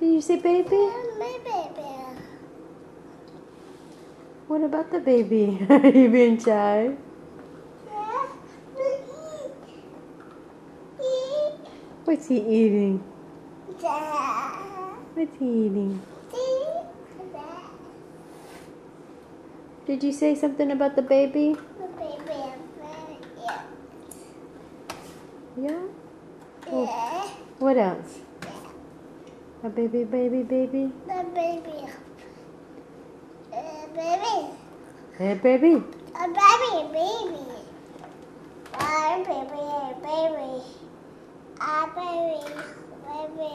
Did you say baby? My baby. What about the baby? Are you being shy? What's he eating? What's he eating? Did you say something about the baby? The baby. Yeah? Yeah. What else? A baby, baby, baby? The baby. Baby. Hey, baby. A baby, baby. A baby, baby. A baby, baby.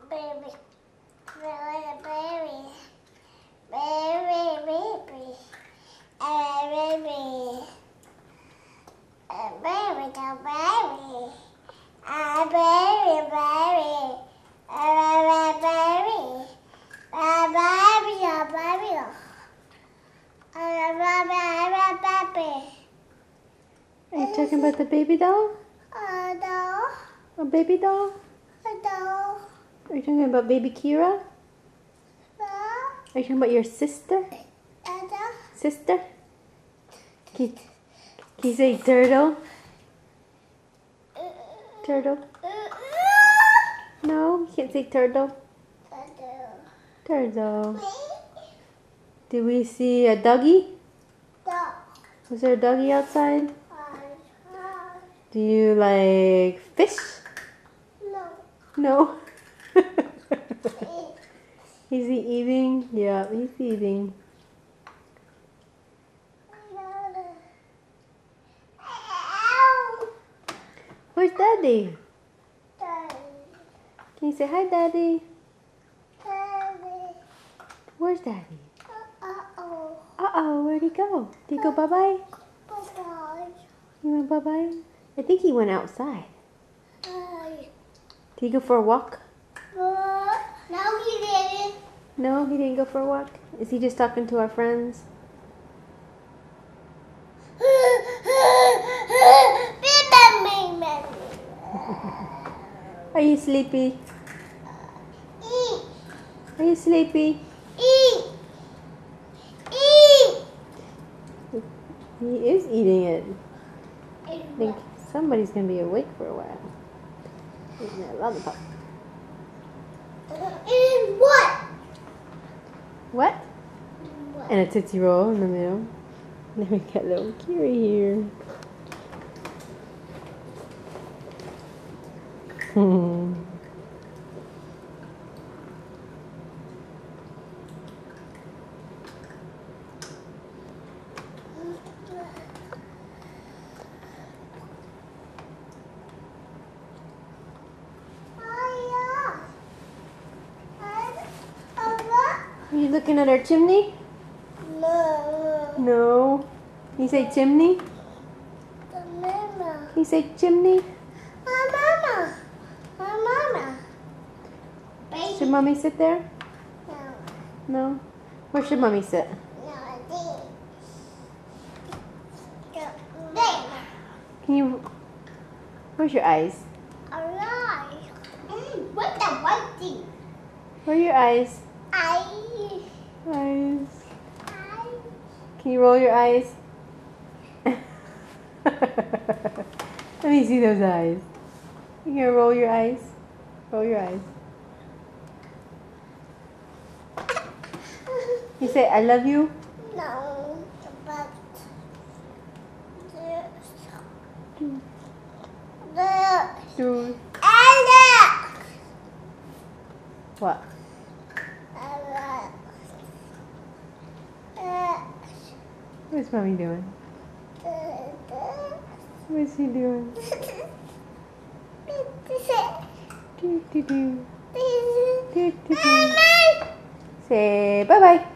Baby. Baby. Baby, baby. A baby. A baby, the baby. A baby, baby. A baby. A baby, a baby. A baby. Are you talking about the baby doll? No. A baby doll? No. Are you talking about baby Kira? No. Are you talking about your sister? Sister? Can you say turtle? Turtle? No, you can't say turtle. Turtle. Do we see a doggy? Was there a doggy outside? Do you like fish? No. Is he eating? Yeah, he's eating. Where's Daddy? Can you say hi, Daddy? Where's Daddy? Uh-oh, where'd he go? Did he go bye-bye? He went bye-bye? I think he went outside. Did he go for a walk? No, he didn't. No, he didn't go for a walk. Is he just talking to our friends? Are you sleepy? Are you sleepy? He is eating it. I think somebody's going to be awake for a while. Eating that lollipop. And what? What? And a Tootsie Roll in the middle. And then we got little Kiri here. Are you looking at our chimney? No. No. Can you say chimney? Mama. Can you say chimney? Mama. Mama. Should mommy sit there? No. No? Where should mommy sit? No, there. Can you... Where's your eyes? Alright. What the white thing? Where are your eyes? Eyes. Eyes. Can you roll your eyes? Let me see those eyes. You gonna roll your eyes? Roll your eyes. You say, I love you? No, but Do Alex. what? What's mommy doing? What's she doing? Do, do, do. Do, do, do. Say bye-bye.